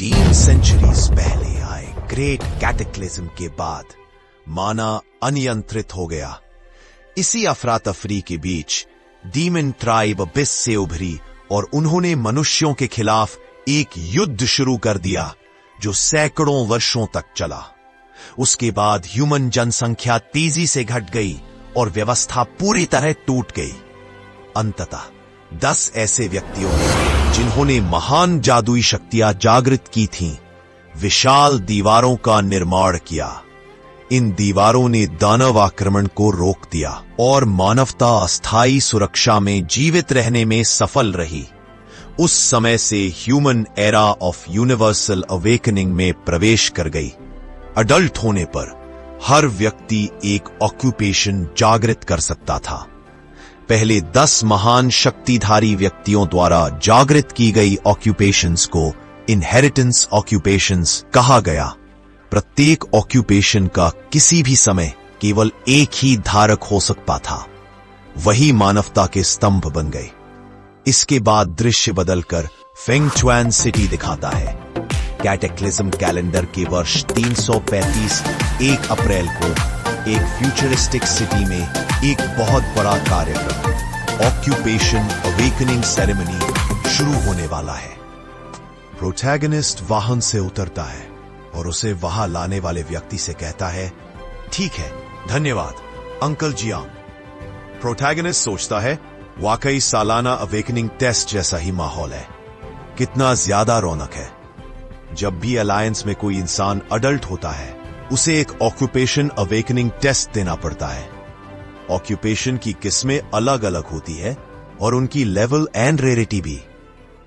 3 centuries पहले आए great कैटेक्लिज्म के बाद माना अनियंत्रित हो गया। इसी अफरा तफरी के बीच डीमन ट्राइब अबिस से उभरी और उन्होंने मनुष्यों के खिलाफ एक युद्ध शुरू कर दिया जो सैकड़ों वर्षों तक चला। उसके बाद ह्यूमन जनसंख्या तेजी से घट गई और व्यवस्था पूरी तरह टूट गई। अंततः 10 ऐसे व्यक्तियों ने, जिन्होंने महान जादुई शक्तियां जागृत की थीं, विशाल दीवारों का निर्माण किया। इन दीवारों ने दानव आक्रमण को रोक दिया और मानवता अस्थायी सुरक्षा में जीवित रहने में सफल रही। उस समय से human era of universal awakening में प्रवेश कर गई। अडल्ट होने पर हर व्यक्ति एक ऑक्यूपेशन जागृत कर सकता था। पहले 10 महान शक्तिधारी व्यक्तियों द्वारा जागृत की गई ऑक्यूपेशंस को इनहेरिटेंस ऑक्यूपेशंस कहा गया। प्रत्येक ऑक्यूपेशन का किसी भी समय केवल एक ही धारक हो सकता था। वही मानवता के स्तंभ बन गए। इसके बाद दृश्य बदलकर फेंग चुआन सिटी दिखाता है। कैटेक्लिज्म कैलेंडर के वर्ष 335 1 अप्रैल को एक फ्यूचरिस्टिक सिटी में एक बहुत बड़ा कार्यक्रम ऑक्यूपेशन अवेकनिंग सेरेमनी शुरू होने वाला है। प्रोटैगनिस्ट वाहन से उतरता है और उसे वहां लाने वाले व्यक्ति से कहता है, ठीक है, धन्यवाद अंकल जियांग। प्रोटैगनिस्ट सोचता है, वाकई सालाना अवेकनिंग टेस्ट जैसा ही माहौल है। कितना ज्यादा रौनक है। जब भी अलायंस में कोई इंसान अडल्ट होता है, उसे एक ऑक्यूपेशन अवेकनिंग टेस्ट देना पड़ता है। ऑक्यूपेशन की किस्में अलग अलग होती है और उनकी लेवल एंड रेरिटी भी।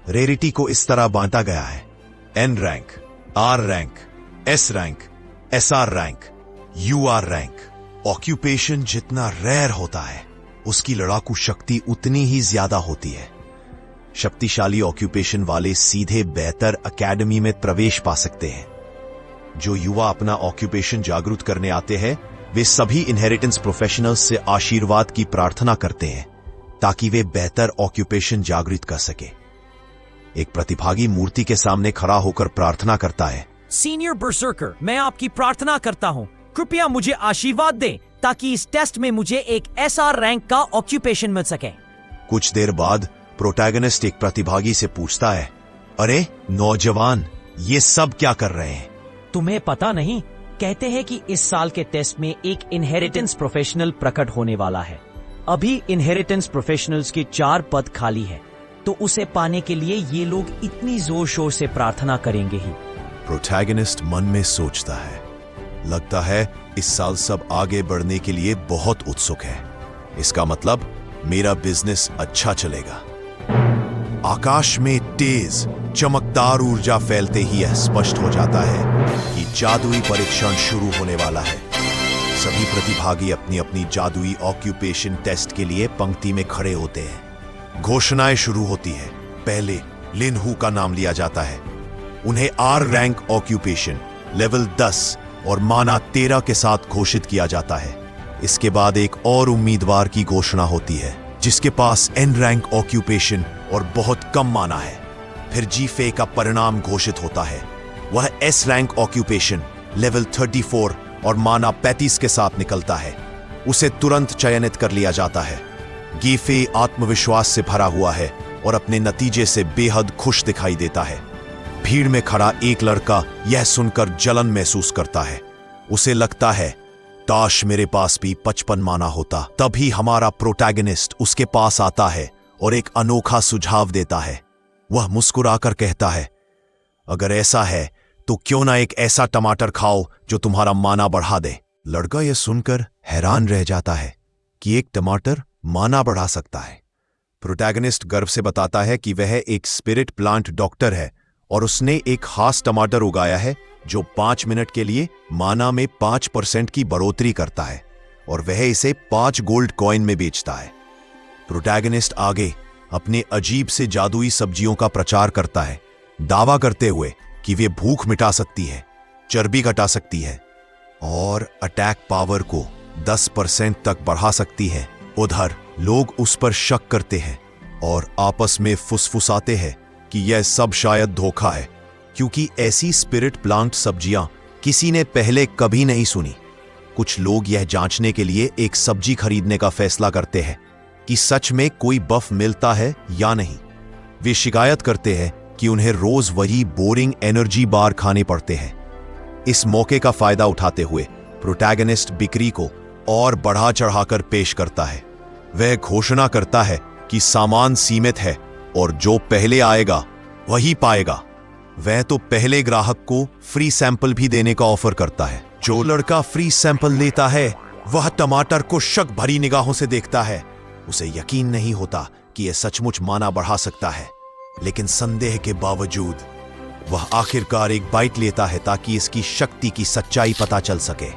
रेरिटी को इस तरह बांटा गया है: N rank, R rank, S rank, SR rank, UR rank. Occupation जितना रेयर होता है, उसकी लड़ाकू शक्ति उतनी ही ज्यादा होती है। शक्तिशाली ऑक्यूपेशन वाले सीधे बेहतर एकेडमी में प्रवेश पा सकते हैं। जो युवा अपना ऑक्यूपेशन जागरूक करने आते हैं, वे सभी इनहेरिटेंस प्रोफेशनल्स से आशीर्वाद की प्रार्थना करते हैं ताकि वे बेहतर ऑक्यूपेशन जागृत कर सके। एक प्रतिभागी मूर्ति के सामने खड़ा होकर प्रार्थना करता है, सीनियर बर्सर्कर, मैं आपकी प्रार्थना करता हूँ, कृपया मुझे आशीर्वाद दें ताकि इस टेस्ट में मुझे एक एसआर रैंक का ऑक्यूपेशन मिल सके। कुछ देर बाद प्रोटैगनिस्ट एक प्रतिभागी से पूछता है, अरे नौजवान, ये सब क्या कर रहे हैं? तुम्हें पता नहीं? कहते हैं कि इस साल के टेस्ट में एक इनहेरिटेंस प्रोफेशनल प्रकट होने वाला है। अभी इनहेरिटेंस प्रोफेशनल्स के 4 पद खाली है, तो उसे पाने के लिए ये लोग इतनी जोर शोर से प्रार्थना करेंगे ही। प्रोटैगनिस्ट मन में सोचता है, लगता है इस साल सब आगे बढ़ने के लिए बहुत उत्सुक है। इसका मतलब मेरा बिजनेस अच्छा चलेगा। आकाश में तेज चमकदार ऊर्जा फैलते ही यह स्पष्ट हो जाता है कि जादुई परीक्षण शुरू होने वाला है। सभी प्रतिभागी अपनी अपनी जादुई ऑक्यूपेशन टेस्ट के लिए पंक्ति में खड़े होते हैं। घोषणाएं शुरू होती है। पहले लिन हू का नाम लिया जाता है। उन्हें आर रैंक ऑक्यूपेशन लेवल 10 और माना 13 के साथ घोषित किया जाता है। इसके बाद एक और उम्मीदवार की घोषणा होती है जिसके पास एन रैंक ऑक्यूपेशन और बहुत कम माना है। फिर जी-फे का परिणाम घोषित होता है। वह एस रैंक ऑक्यूपेशन लेवल 34 और माना 35 के साथ निकलता है। उसे तुरंत चयनित कर लिया जाता है। गी-फे आत्मविश्वास से भरा हुआ है और अपने नतीजे से बेहद खुश दिखाई देता है। भीड़ में खड़ा एक लड़का यह सुनकर जलन महसूस करता है। उसे लगता है, काश मेरे पास भी 55 माना होता। तभी हमारा प्रोटैगनिस्ट उसके पास आता है और एक अनोखा सुझाव देता है। वह मुस्कुराकर कहता है, अगर ऐसा है तो क्यों ना एक ऐसा टमाटर खाओ जो तुम्हारा माना बढ़ा दे। लड़का यह सुनकर हैरान रह जाता है कि एक टमाटर माना बढ़ा सकता है। प्रोटैगनिस्ट गर्व से बताता है कि वह एक स्पिरिट प्लांट डॉक्टर है और उसने एक खास टमाटर उगाया है जो 5 मिनट के लिए माना में 5% की बढ़ोतरी करता है और वह इसे 5 गोल्ड कॉइन में बेचता है। प्रोटैगनिस्ट आगे अपने अजीब से जादुई सब्जियों का प्रचार करता है, दावा करते हुए कि वे भूख मिटा सकती है, चर्बी घटा सकती है और अटैक पावर को 10% तक बढ़ा सकती है। उधर लोग उस पर शक करते हैं और आपस में फुसफुसाते हैं कि यह सब शायद धोखा है, क्योंकि ऐसी स्पिरिट प्लांट सब्जियां किसी ने पहले कभी नहीं सुनी। कुछ लोग यह जांचने के लिए एक सब्जी खरीदने का फैसला करते हैं कि सच में कोई बफ मिलता है या नहीं। वे शिकायत करते हैं कि उन्हें रोज वही बोरिंग एनर्जी बार खाने पड़ते हैं। इस मौके का फायदा उठाते हुए प्रोटैगनिस्ट बिक्री को और बढ़ा चढ़ाकर पेश करता है। वह घोषणा करता है कि सामान सीमित है और जो पहले आएगा वही पाएगा। वह तो पहले ग्राहक को फ्री सैंपल भी देने का ऑफर करता है। जो लड़का फ्री सैंपल लेता है वह टमाटर को शक भरी निगाहों से देखता है। उसे यकीन नहीं होता कि यह सचमुच माना बढ़ा सकता है, लेकिन संदेह के बावजूद वह आखिरकार एक बाइट लेता है ताकि इसकी शक्ति की सच्चाई पता चल सके।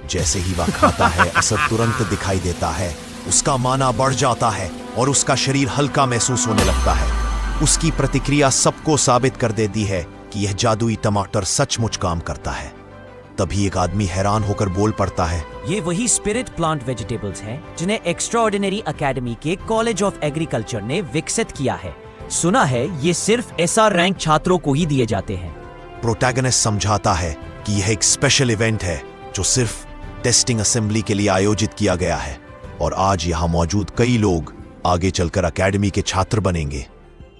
जैसे ही वह खाता है असर तुरंत दिखाई देता है, उसका माना बढ़ जाता है और उसका शरीर हल्का महसूस होने लगता है। उसकी प्रतिक्रिया सबको साबित कर देती है कि यह जादुई टमाटर सचमुच काम करता है। तभी एक आदमी हैरान होकर बोल पड़ता है, ये वही स्पिरिट प्लांट वेजिटेबल्स हैं जिन्हें एक्स्ट्राऑर्डिनरी एकेडमी के कॉलेज ऑफ एग्रीकल्चर ने विकसित किया है। सुना है ये सिर्फ एसआर रैंक छात्रों को ही दिए जाते हैं। प्रोटैगनिस्ट समझाता है कि यह एक स्पेशल इवेंट है जो सिर्फ टेस्टिंग असेंबली के लिए आयोजित किया गया है और आज यहां मौजूद कई लोग आगे चलकर एकेडमी के छात्र बनेंगे।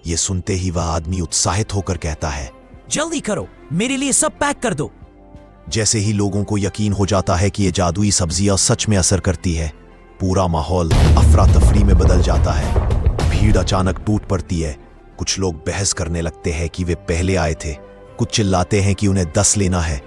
ये सुनते ही वह आदमी उत्साहित होकर कहता है, जल्दी करो, मेरे लिए सब पैक कर दो। जैसे ही लोगों को यकीन हो जाता है कि ये जादुई सब्जियां सच में असर करती है, पूरा माहौल अफरा तफरी में बदल जाता है। भीड़ अचानक टूट पड़ती है। कुछ लोग बहस करने लगते हैं कि वे पहले आए थे, कुछ चिल्लाते हैं कि उन्हें 10 लेना है